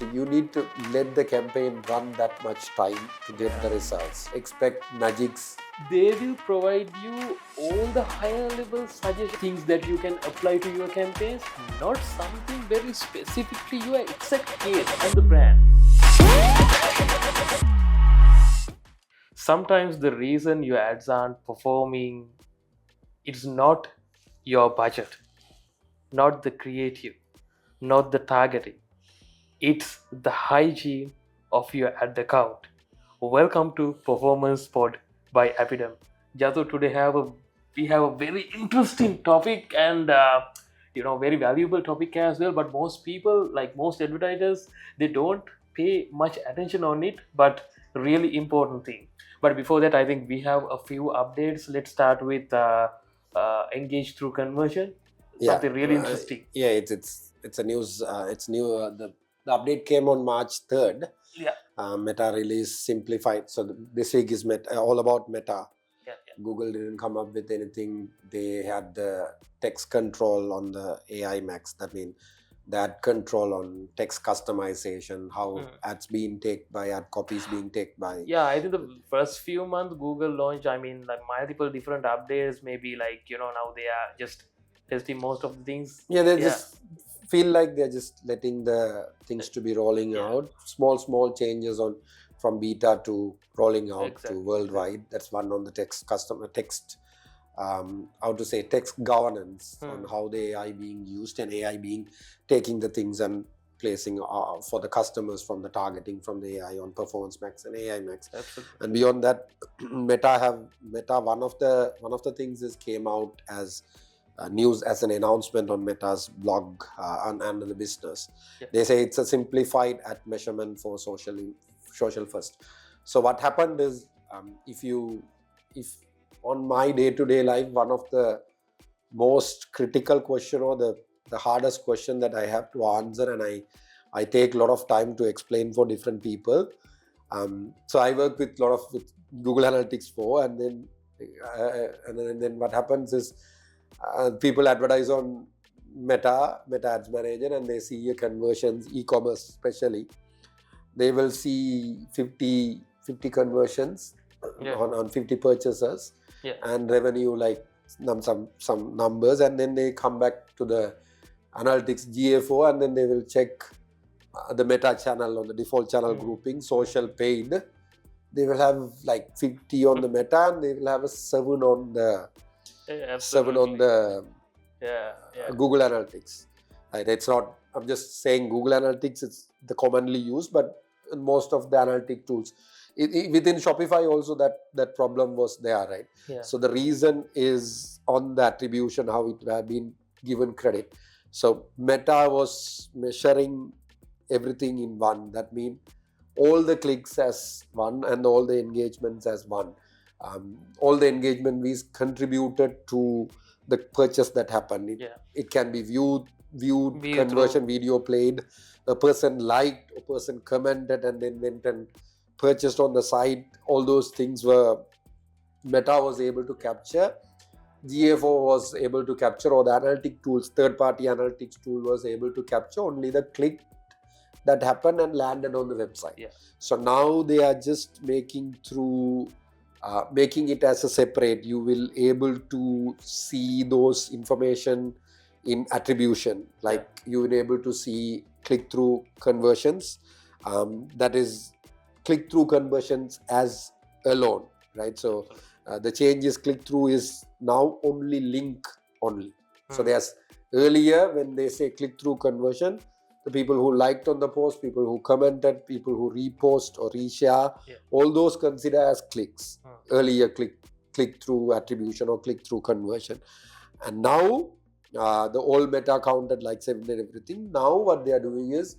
So you need to let the campaign run that much time to get the results. Expect magics. They will provide you all the higher level suggestions, things that you can apply to your campaigns, not something very specific to your exact case and the brand. Sometimes the reason your ads aren't performing, it's not your budget, not the creative, not the targeting. It's the hygiene of your ad account. Welcome to Performance Pod by APIDM. Jatu, today we have a very interesting topic and very valuable topic as well. But most people, like most advertisers, they don't pay much attention on it. But really important thing. But before that, I think we have a few updates. Let's start with engage through conversion. Something really interesting. It's a news. It's new. The update came on March 3rd. Yeah. Meta release simplified. So this week is all about Meta. Yeah. Google didn't come up with anything. They had the text control on the AI Max. That means that control on text customization, how ads being taken by, ad copies being taken by. Yeah, I think the first few months Google launched, like multiple different updates, maybe now they are just testing most of the things. Yeah, they just feel like they're just letting the things to be rolling out. Small changes from beta to rolling out to worldwide. That's one on the text text governance on how the AI being used and AI being taking the things and placing for the customers from the targeting from the AI on Performance Max and AI Max. Absolutely. And beyond that, Meta one of the things is came out as news as an announcement on Meta's blog and the business. Yeah. They say it's a simplified ad measurement for social first. So what happened is if on my day-to-day life, one of the most critical question or the hardest question that I have to answer, and I take a lot of time to explain for different people. So I work with with Google Analytics 4, and then what happens is people advertise on Meta Ads Manager, and they see your conversions, e-commerce especially. They will see 50 conversions on 50 purchases. Yeah. And revenue like some numbers, and then they come back to the analytics GA4, and then they will check the Meta channel on the default channel grouping, social, paid. They will have like 50 on the Meta, and they will have a 7 on the Google Analytics. Right? It's not. I'm just saying Google Analytics. It's the commonly used, but in most of the analytic tools. Within Shopify also that problem was there, right? Yeah. So the reason is on the attribution, how it have been given credit. So Meta was measuring everything in one. That means all the clicks as one and all the engagements as one. All the engagement is contributed to the purchase that happened. It can be viewed conversion, video played, a person liked, a person commented, and then went and purchased on the site. All those things Meta was able to capture. GA4 was able to capture, or the analytic tools, third-party analytics tool was able to capture only the click that happened and landed on the website. Yeah. So now they are just making it as a separate. You will able to see those information in attribution, like you will be able to see click-through conversions. That is click-through conversions as alone, right? So the change is click-through is now only link only. So there's earlier when they say click-through conversion, the people who liked on the post, people who commented, people who repost or reshare, all those consider as clicks. Earlier click-through attribution or click-through conversion. And now the old Meta counted like 7 and everything. Now what they are doing is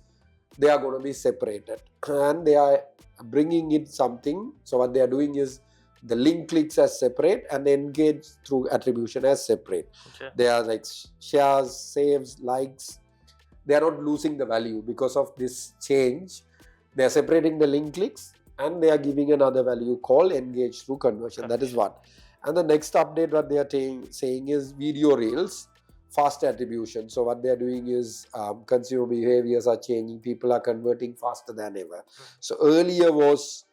they are going to be separated, and they are bringing in something. So what they are doing is the link clicks as separate and engage through attribution as separate. Okay. They are like shares, saves, likes. They are not losing the value because of this change. They are separating the link clicks and they are giving another value called engage through conversion. That is one. And the next update what they are saying is video reels fast attribution. So what they're doing is consumer behaviors are changing. People are converting faster than ever. So earlier was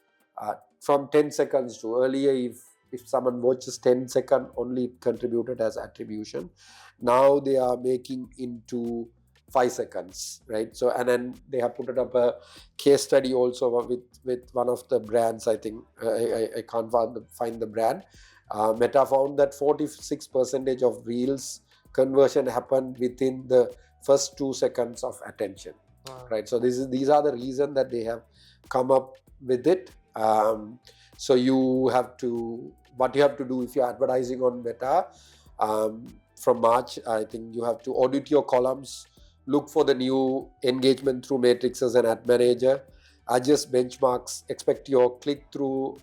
from 10 seconds to earlier, if someone watches 10 seconds, only it contributed as attribution. Now they are making into 5 seconds, right? So, and then they have put it up a case study also with one of the brands. I think I can't find the brand. Meta found that 46% of reels conversion happened within the first 2 seconds of attention. Right? So these are the reason that they have come up with it. So what you have to do if you're advertising on Meta, from March, I think you have to audit your columns, look for the new engagement through matrices and ad manager, adjust benchmarks, expect your click-through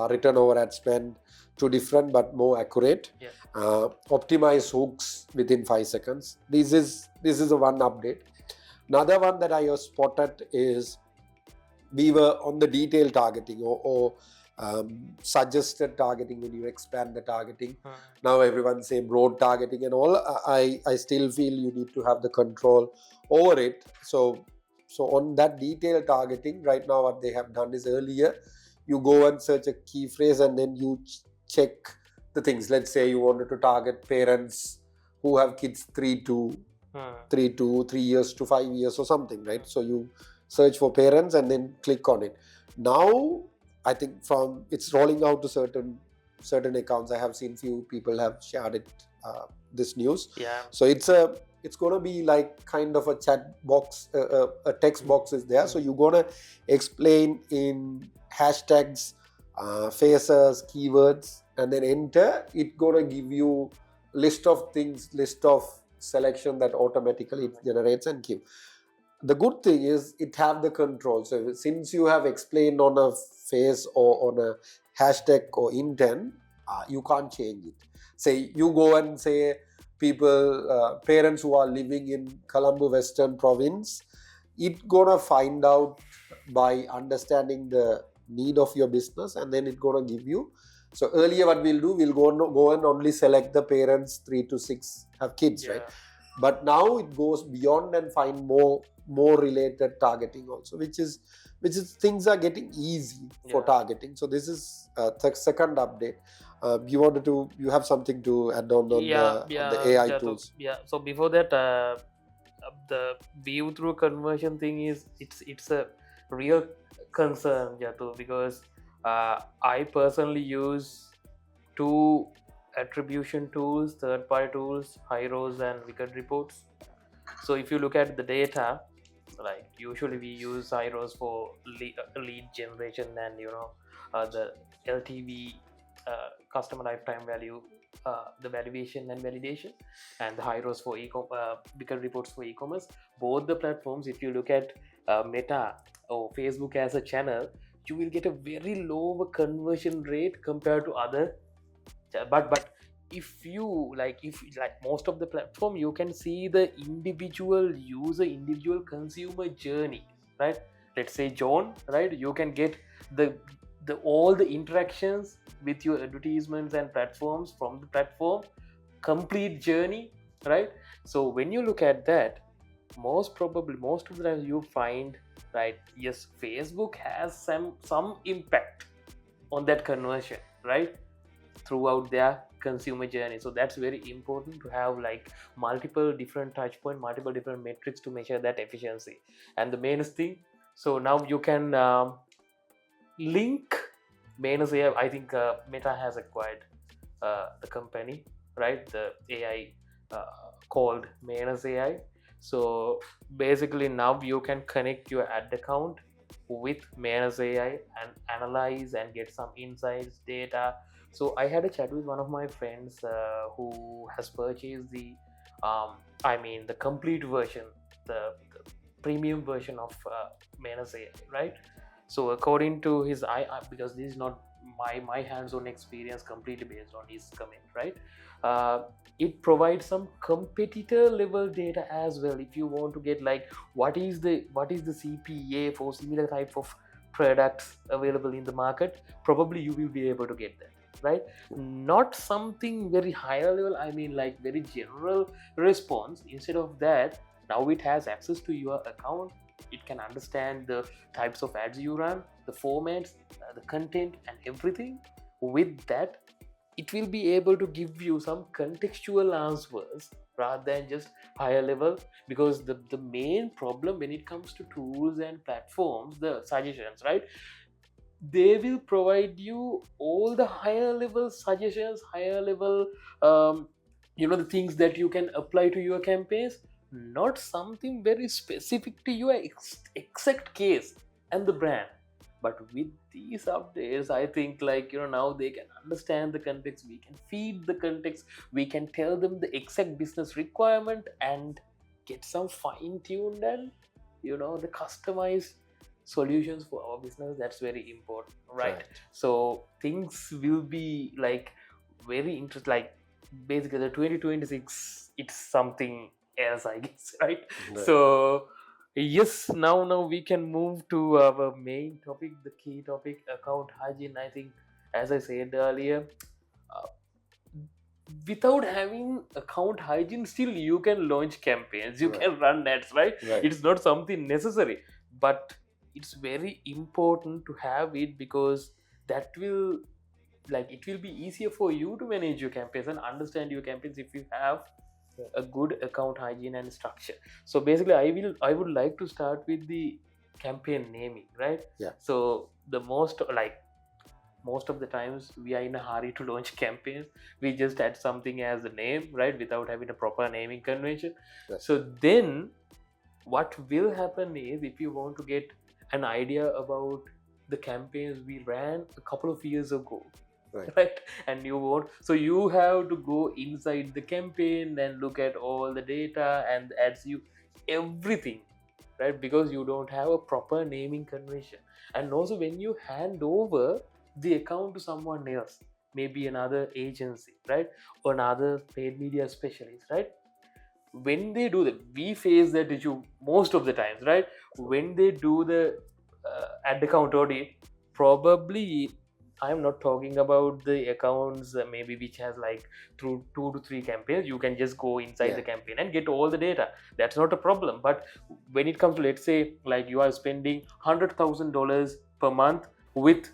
return over ad spend to different but more accurate, optimize hooks within 5 seconds. This is a one update. Another one that I have spotted is we were on the detailed targeting or suggested targeting when you expand the targeting. Now everyone say broad targeting and all. I still feel you need to have the control over it. So on that detailed targeting, right now what they have done is earlier you go and search a key phrase and then you check the things. Let's say you wanted to target parents who have kids 3 years to 5 years or something, right? So you search for parents and then click on it. Now I think it's rolling out to certain accounts. I have seen few people have shared it, this news. So it's going to be like kind of a chat box, a text box is there. So you're going to explain in hashtags, phrases, keywords, and then enter. It's going to give you list of selection that automatically it generates and give. The good thing is it have the control. So since you have explained on a phrase or on a hashtag or intent, you can't change it. Say you go and say parents who are living in Colombo Western Province, it gonna find out by understanding the need of your business, and then it gonna give you. So earlier what we'll do, we'll go and only select the parents 3 to 6 have kids, right? But now it goes beyond and find more related targeting also, which is things are getting easy for targeting. So this is the second update. You have something to add on the AI tools? So before that, the view through conversion thing is it's a real concern, Jatu, because I personally use 2 attribution tools, third-party tools, Hyros and Wicked Reports. So if you look at the data, like usually we use Hyros for lead generation and the LTV, customer lifetime value, the valuation and validation, and the Hyros for Wicked Reports for e-commerce. Both the platforms, if you look at Meta or Facebook as a channel, you will get a very low conversion rate compared to other. But if most of the platform, you can see the individual consumer journey, right? Let's say John, right? You can get all the interactions with your advertisements and platforms from the platform, complete journey, right? So when you look at that, most of the time you find, right, yes, Facebook has some impact on that conversion, right, throughout their consumer journey. So that's very important to have like multiple different touch points, multiple different metrics to measure that efficiency. And the main thing, so now you can link Manus AI. I think Meta has acquired the company, right, the AI called Manus AI. So basically now you can connect your ad account with Manus AI and analyze and get some insights, data. So I had a chat with one of my friends who has purchased the complete version, the premium version of Manus AI, right? So according to his, because this is not my hands-on experience, completely based on his comment, right? It provides some competitor level data as well. If you want to get like what is the CPA for similar type of products available in the market, probably you will be able to get that, right? Not something very higher level, I mean like very general response. Instead of that, now it has access to your account. It can understand the types of ads you run, the formats, the content, and everything. With that, it will be able to give you some contextual answers rather than just higher level. Because the main problem when it comes to tools and platforms, the suggestions, right? They will provide you all the higher level suggestions, higher level the things that you can apply to your campaigns, not something very specific to your exact case and the brand. But with these updates, I think like now they can understand the context, we can feed the context, we can tell them the exact business requirement and get some fine tuned and the customized solutions for our business. That's very important, right? So things will be like very interesting, like basically the 2026, it's something else, I guess, right? So yes, now we can move to our main topic, the key topic, account hygiene. I think, as I said earlier, uh, without having account hygiene, still you can launch campaigns, you can run ads, right? It's not something necessary, but it's very important to have it, because that will, like, it will be easier for you to manage your campaigns and understand your campaigns if you have a good account hygiene and structure. So basically, I would like to start with the campaign naming, right? So the most of the times we are in a hurry to launch campaigns, we just add something as a name, right, without having a proper naming convention. So then what will happen is, if you want to get an idea about the campaigns we ran a couple of years ago, right, and you have to go inside the campaign and look at all the data and adds you everything, right? Because you don't have a proper naming convention. And also, when you hand over the account to someone else, maybe another agency, right, or another paid media specialist, right, when they do that, we face that issue most of the times, right? When they do the ad account audit, probably, I'm not talking about the accounts maybe which has like through 2 to 3 campaigns, you can just go inside the campaign and get all the data. That's not a problem. But when it comes to, let's say, like you are spending $100,000 per month with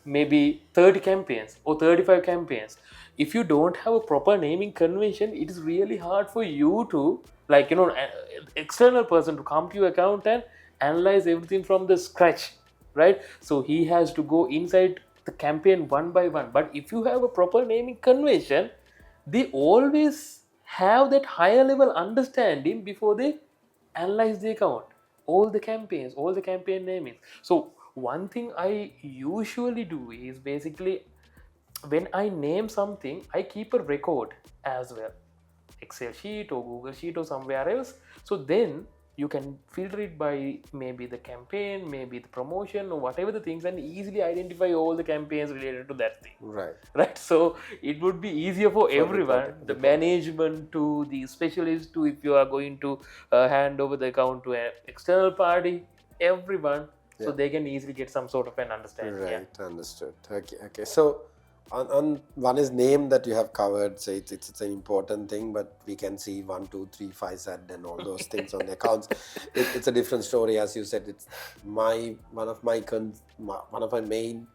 maybe 30 campaigns or 35 campaigns, if you don't have a proper naming convention, it is really hard for you to, like, external person to come to your account and analyze everything from the scratch, right? So he has to go inside the campaign one by one. But if you have a proper naming convention, they always have that higher level understanding before they analyze the account, all the campaigns, all the campaign namings. So one thing I usually do is, basically, when I name something, I keep a record as well, Excel sheet or Google sheet or somewhere else. So then you can filter it by maybe the campaign, maybe the promotion, or whatever the things, and easily identify all the campaigns related to that thing. Right. So it would be easier for everyone, the management to the specialist to, if you are going to hand over the account to an external party, everyone, so they can easily get some sort of an understanding. Understood. Okay. So on one is name that you have covered. So it's an important thing, but we can see 1, 2, 3, 5 set and all those things on the accounts. It's a different story, as you said. It's one of my main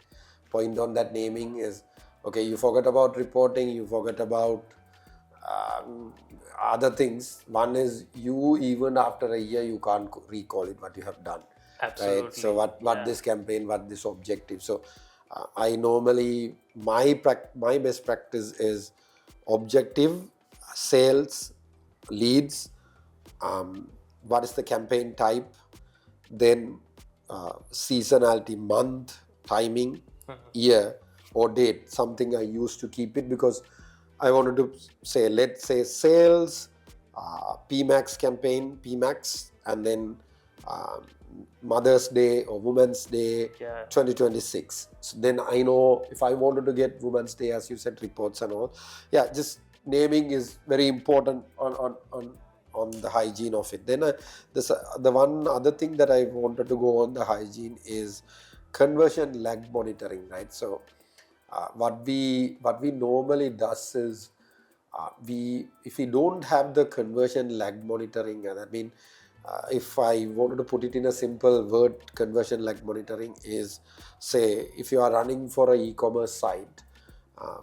point on that naming is, okay, you forget about reporting, you forget about other things. One is, you even after a year you can't recall it what you have done. Absolutely. Right. So what this campaign, what this objective. So I normally, my best practice is objective, sales, leads, what is the campaign type, then seasonality, month, timing, year or date, something I used to keep it, because I wanted to say, let's say sales, PMAX campaign, PMAX, and then Mother's Day or Women's Day 2026. So then I know if I wanted to get Women's Day, as you said, reports and all, just naming is very important on the hygiene of it. Then the one other thing that I wanted to go on the hygiene is conversion lag monitoring, right? So What we normally does is, if we don't have the conversion lag monitoring, and I mean, if I wanted to put it in a simple word, conversion lag monitoring is, say, if you are running for an e-commerce site,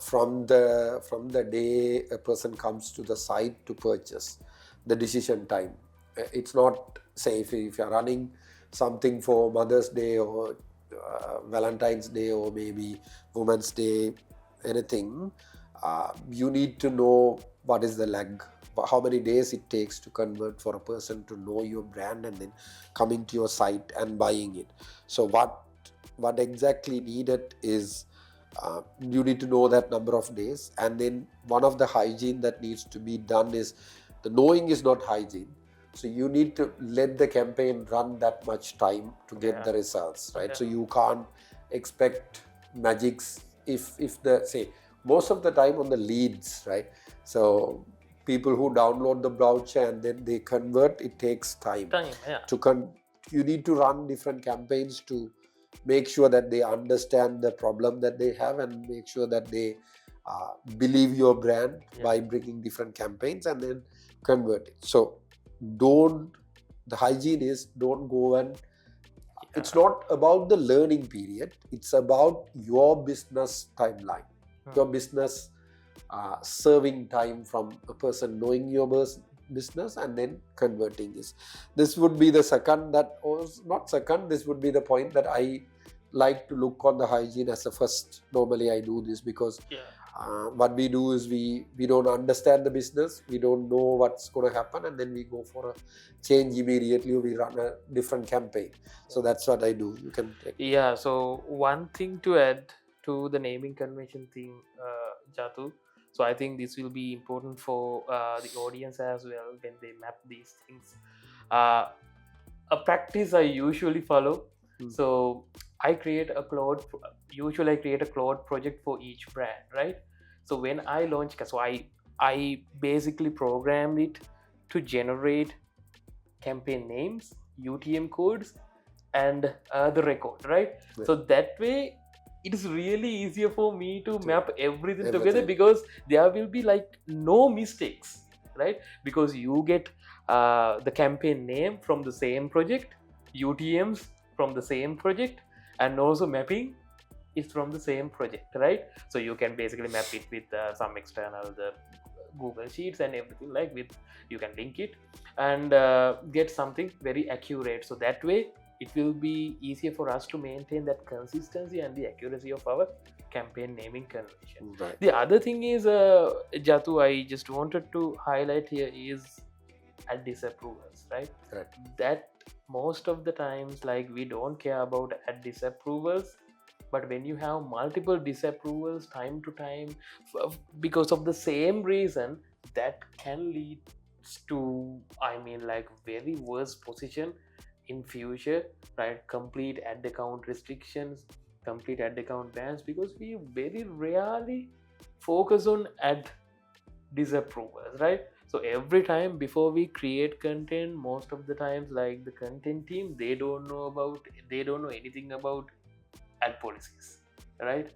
from the day a person comes to the site to purchase, the decision time. It's not, say, if you are running something for Mother's Day or Valentine's Day or maybe Women's Day, anything, you need to know what is the lag, how many days it takes to convert for a person to know your brand and then coming to your site and buying it. So what exactly needed is, you need to know that number of days. And then one of the hygiene that needs to be done is, the knowing is not hygiene. So you need to let the campaign run that much time to get the results, right? So you can't expect magics if the, say, most of the time on the leads, right? So people who download the browser and then they convert, it takes time. You need to run different campaigns to make sure that they understand the problem that they have and make sure that they believe your brand by bringing different campaigns and then convert it. So the hygiene is, don't go and it's not about the learning period, it's about your business timeline, your business serving time from a person knowing your business and then converting this would be the second, this would be the point that I like to look on the hygiene as a first. Normally I do this because what we do is we don't understand the business, we don't know what's going to happen, and then we go for a change immediately, we run a different campaign. So that's what I do. You can take. So one thing to add to the naming convention thing, Jatu, so I think this will be important for the audience as well when they map these things. A practice I usually follow, so I create a cloud project for each brand, right? So when I launch, so I basically programmed it to generate campaign names, UTM codes, and the record, right? So that way it is really easier for me to map everything together, because there will be like no mistakes, right? Because you get the campaign name from the same project, UTMs from the same project, and also mapping is from the same project, right? So you can basically map it with some external the Google Sheets and everything, like with you can link it and get something very accurate. So that way it will be easier for us to maintain that consistency and the accuracy of our campaign naming convention. Right. The other thing is, Jatu, I just wanted to highlight here is at disapprovals, right? That most of the times, like, we don't care about at disapprovals, but when you have multiple disapprovals time to time because of the same reason, that can lead to, I mean, like, very worse position in future, right? Complete ad account restrictions, complete ad account bans, because we very rarely focus on ad disapprovals, right? So every time before we create content, most of the times, like, the content team, they don't know anything about ad policies, right?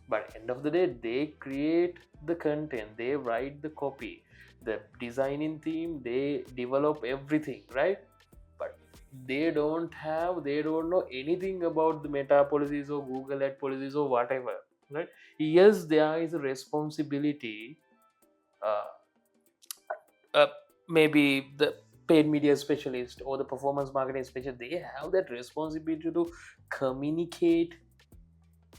But end of the day, they create the content, they write the copy, the designing team, they develop everything, right? But they don't know anything about the meta policies or Google ad policies or whatever, right? Yes, there is a responsibility, maybe the paid media specialist or the performance marketing specialist, they have that responsibility to communicate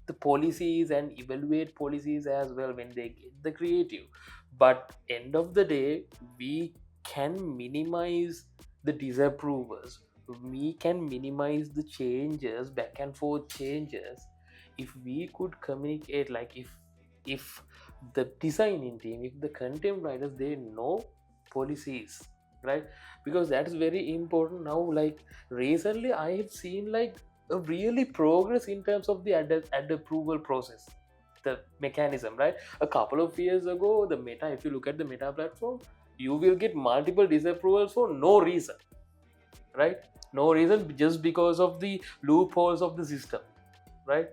the policies and evaluate policies as well when they get the creative. But end of the day, we can minimize the disapprovals, we can minimize the changes, back and forth changes, if we could communicate, like, if the designing team, if the content writers, they know policies, right? Because that's very important now. Like, recently I have seen, like, a really progress in terms of the ad approval process, the mechanism, right? A couple of years ago, the Meta, if you look at the Meta platform, you will get multiple disapprovals for no reason, right? No reason, just because of the loopholes of the system, right?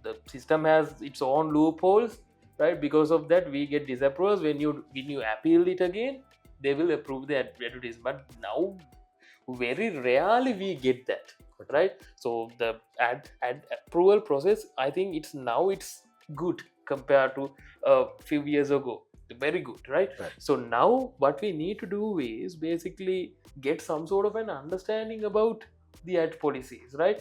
the system has its own loopholes, right? Because of that, we get disapprovals. When you appeal it again, they will approve the advertisement. But now, very rarely we get that, right? So the ad approval process, I think it's good compared to a few years ago. Very good, right? So now what we need to do is basically get some sort of an understanding about the ad policies, right?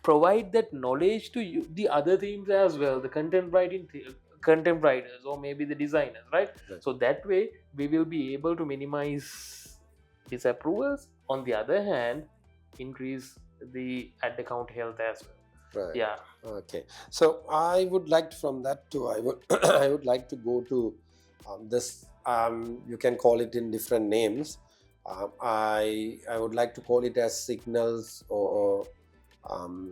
Provide that knowledge to you, the other teams as well, the content writers, or maybe the designers, right? So that way we will be able to minimize disapprovals. On the other hand, increase the ad account health as well. Right. Yeah. Okay. So I would like from that to I would I would like to go to this. You can call it in different names. I would like to call it as signals or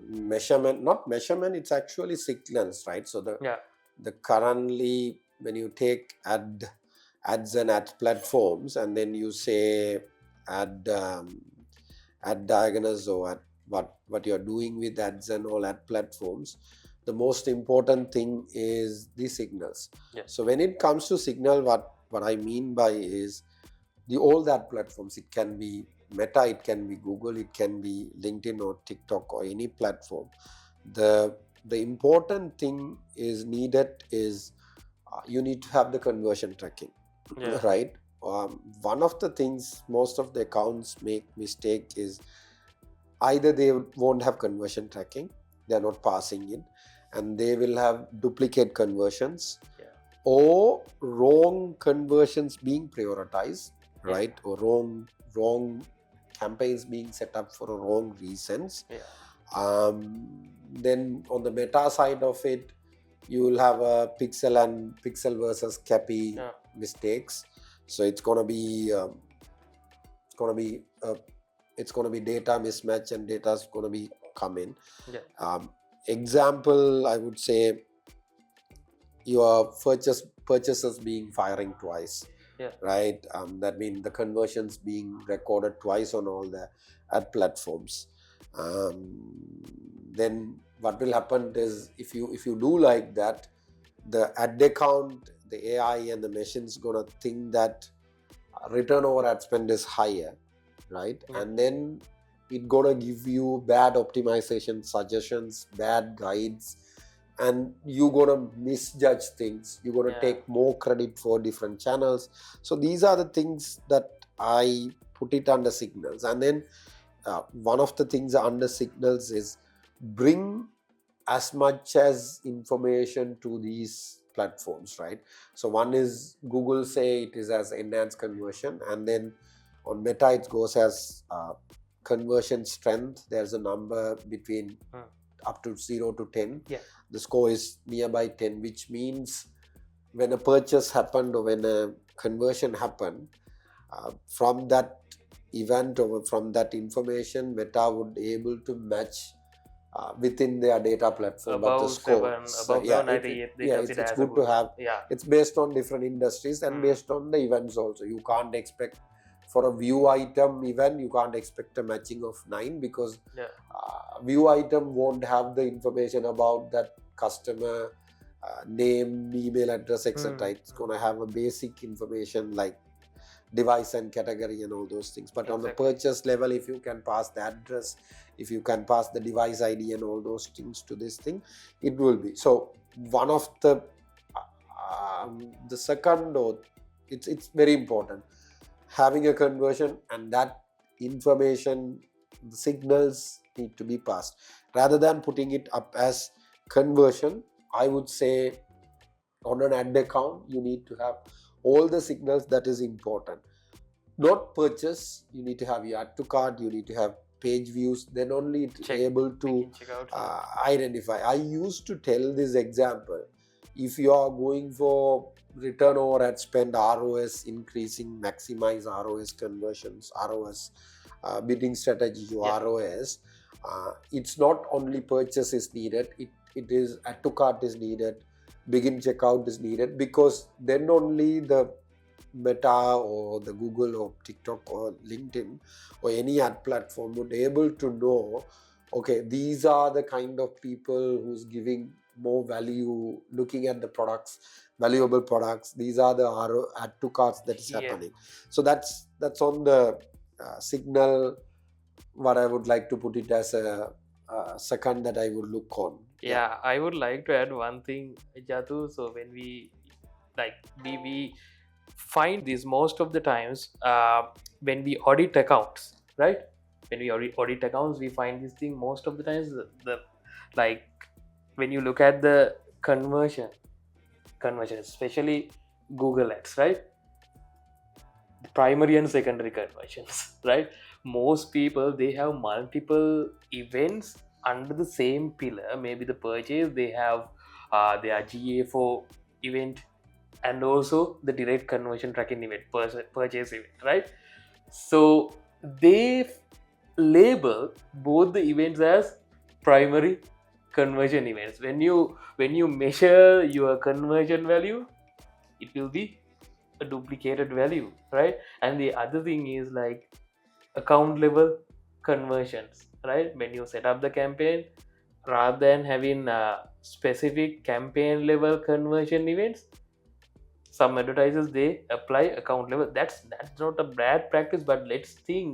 measurement. Not measurement. It's actually signals, right? So the currently when you take ads and ad platforms, and then you say ad diagonals or at what you're doing with ads and all ad platforms, the most important thing is the signals. So when it comes to signal, what I mean by is all ad platforms. It can be Meta, it can be Google, it can be LinkedIn or TikTok or any platform. The important thing is needed is you need to have the conversion tracking, right? One of the things most of the accounts make mistake is either they won't have conversion tracking, they are not passing it, and they will have duplicate conversions or wrong conversions being prioritized, right? Or wrong campaigns being set up for wrong reasons. Then on the Meta side of it, you will have a pixel versus CAPI mistakes. So it's gonna be data mismatch, and data is gonna be coming. Example, I would say your purchases being firing twice, right? That means the conversions being recorded twice on all the ad platforms. Then what will happen is if you do like that, the ad account, the AI and the machine's gonna think that return over ad spend is higher, right? And then it gonna give you bad optimization suggestions, bad guides, and you gonna misjudge things. You're gonna take more credit for different channels. So these are the things that I put it under signals. And then one of the things under signals is bring as much as information to these platforms, right? So one is Google say it is as enhanced conversion, and then on Meta it goes as conversion strength. There's a number between up to 0 to 10. The score is nearby 10, which means when a purchase happened or when a conversion happened, from that event or from that information, Meta would able to match within their data platform. Above but the score, above 98, it's good to have. It's based on different industries and based on the events also. You can't expect for a view item event, you can't expect a matching of 9 because view item won't have the information about that customer name, email address, etc. It's going to have a basic information like device and category and all those things. But on the purchase level, if you can pass the address, if you can pass the device ID and all those things to this thing, it will be. So one of the second, or it's very important, having a conversion, and that information, the signals need to be passed. Rather than putting it up as conversion, I would say on an ad account, you need to have all the signals that is important. Not purchase, you need to have your add to cart, you need to have page views, then only it's able to identify. I used to tell this example. If you are going for return over ad spend, ROS increasing, maximize ROS conversions, ROS bidding strategy to ROS, it's not only purchase is needed, it is add to cart is needed, begin checkout is needed, because then only the Meta or the Google or TikTok or LinkedIn or any ad platform would be able to know okay, these are the kind of people who's giving more value, looking at the products, valuable products. These are the add to carts that is happening. So that's on the signal. What I would like to put it as a second that I would look on. Yeah, I would like to add one thing, Jatu. So when we we find this most of the times when we audit accounts, right? When we audit accounts, we find this thing most of the times. The like when you look at the conversion, especially Google Ads, right? The primary and secondary conversions, right? Most people, they have multiple events under the same pillar. Maybe the purchase, they have their GA4 event and also the direct conversion tracking event, purchase event, right? So they label both the events as primary conversion events. When you measure your conversion value, it will be a duplicated value, right? And the other thing is like account level conversions, right? When you set up the campaign, rather than having specific campaign level conversion events, some advertisers, they apply account level. That's not a bad practice, but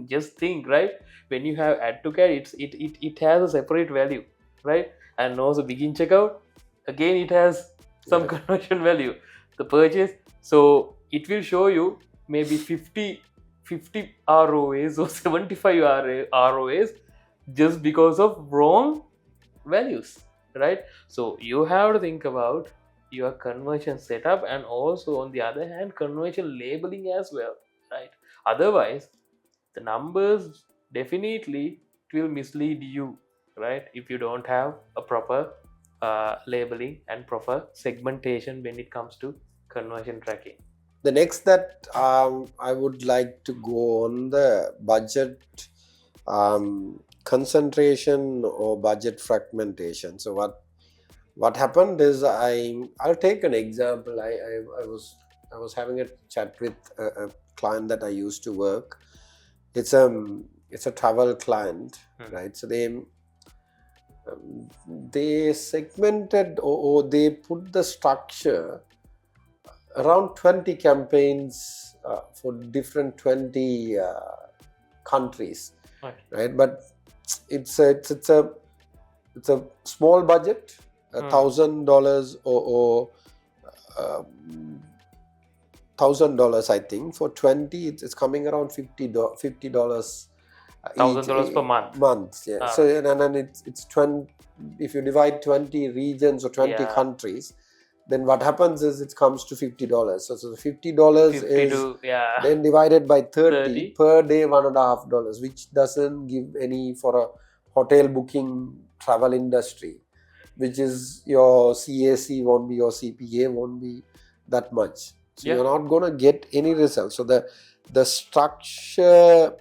just think, right? When you have add to carry, it has a separate value, right? And also begin checkout, again it has some conversion value, the purchase. So it will show you maybe 50 ROAs or 75 ROAs just because of wrong values, right? So you have to think about your conversion setup and also on the other hand conversion labeling as well, right? Otherwise the numbers definitely it will mislead you, right? If you don't have a proper labeling and proper segmentation when it comes to conversion tracking. The next that I would like to go on the budget concentration or budget fragmentation. So what happened is I'll take an example. I was having a chat with a client that I used to work. It's a travel client, right? So they segmented or they put the structure around 20 campaigns for different 20 countries, right? But it's a small budget, $1,000 or $1,000, I think. For 20, it's coming around $50 $1,000 per month. Yeah. So and then it's 20. If you divide 20 regions or 20 countries, then what happens is it comes to $50. So the $50 is then divided by 30 per day, $1.50, which doesn't give any for a hotel booking travel industry, which is your CAC won't be, your CPA won't be that much. So you're not going to get any results. So the structure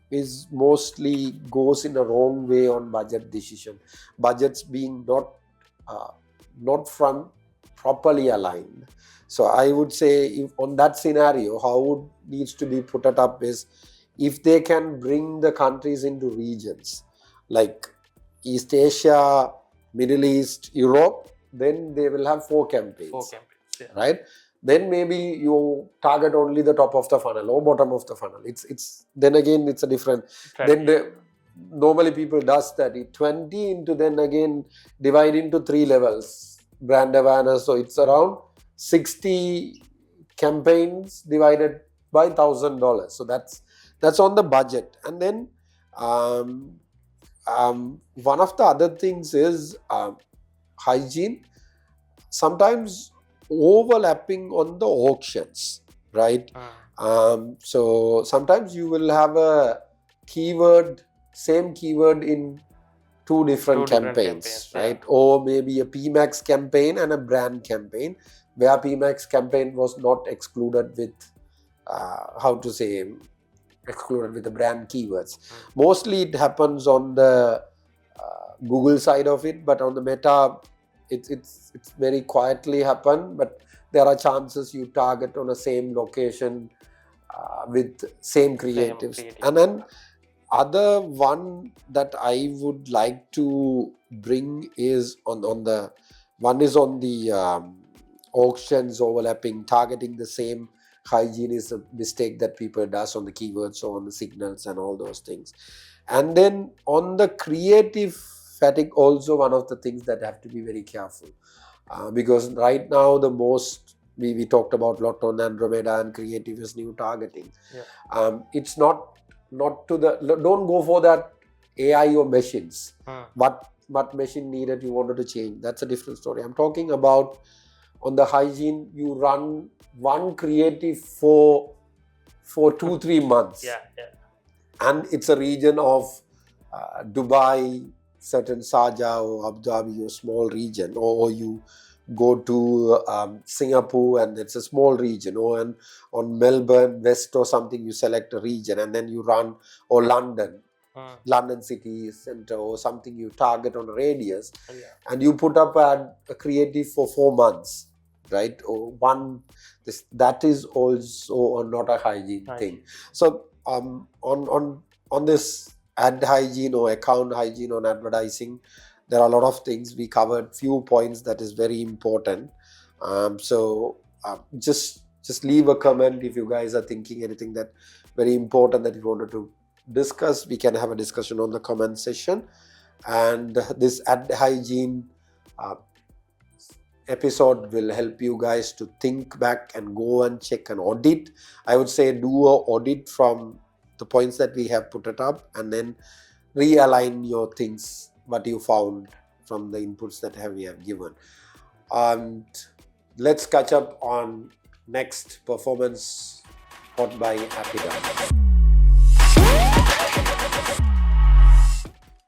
is mostly goes in a wrong way on budget decision. Budgets being not from properly aligned. So I would say if on that scenario, how it needs to be put it up is if they can bring the countries into regions like East Asia, Middle East, Europe, then they will have 4 campaigns, right? Then maybe you target only the top of the funnel or bottom of the funnel. It's then again it's a different. Then normally people does that. 20 into then again divide into 3 levels. Brand awareness, so it's around 60 campaigns divided by $1,000. So that's on the budget. And then one of the other things is hygiene. Sometimes overlapping on the auctions, right? So sometimes you will have a same keyword in 2 different campaigns, right? Or maybe a PMAX campaign and a brand campaign, where PMAX campaign was not excluded with excluded with the brand keywords. Mostly it happens on the Google side of it, but on the Meta, it's very quietly happen. But there are chances you target on the same location with same creatives. And then other one that I would like to bring is on the one is on the auctions overlapping, targeting the same hygiene is a mistake that people does on the keywords or on the signals and all those things. And then on the creative fatigue, also one of the things that have to be very careful, because right now the most we talked about lot on Andromeda and creative is new targeting. Yeah. It's not to the, don't go for that AI or machines. What machine needed you wanted to change, that's a different story. I'm talking about on the hygiene, you run one creative for 2-3 months. Yeah. And it's a region of Dubai, certain Sharjah or Abu Dhabi, or small region, or you go to Singapore and it's a small region, or on Melbourne West or something, you select a region and then you run, or London city centre or something, you target on a radius. Yeah. And you put up a creative for 4 months, right? Or that is also not a hygiene thing. So on this ad hygiene or account hygiene on advertising, there are a lot of things. We covered few points that is very important. So just leave a comment if you guys are thinking anything that very important that you wanted to discuss. We can have a discussion on the comment section. And this ad hygiene episode will help you guys to think back and go and check and audit. I would say do a audit from the points that we have put it up, and then realign your things, what you found from the inputs that we have given. And let's catch up on next performance hot by APIDM.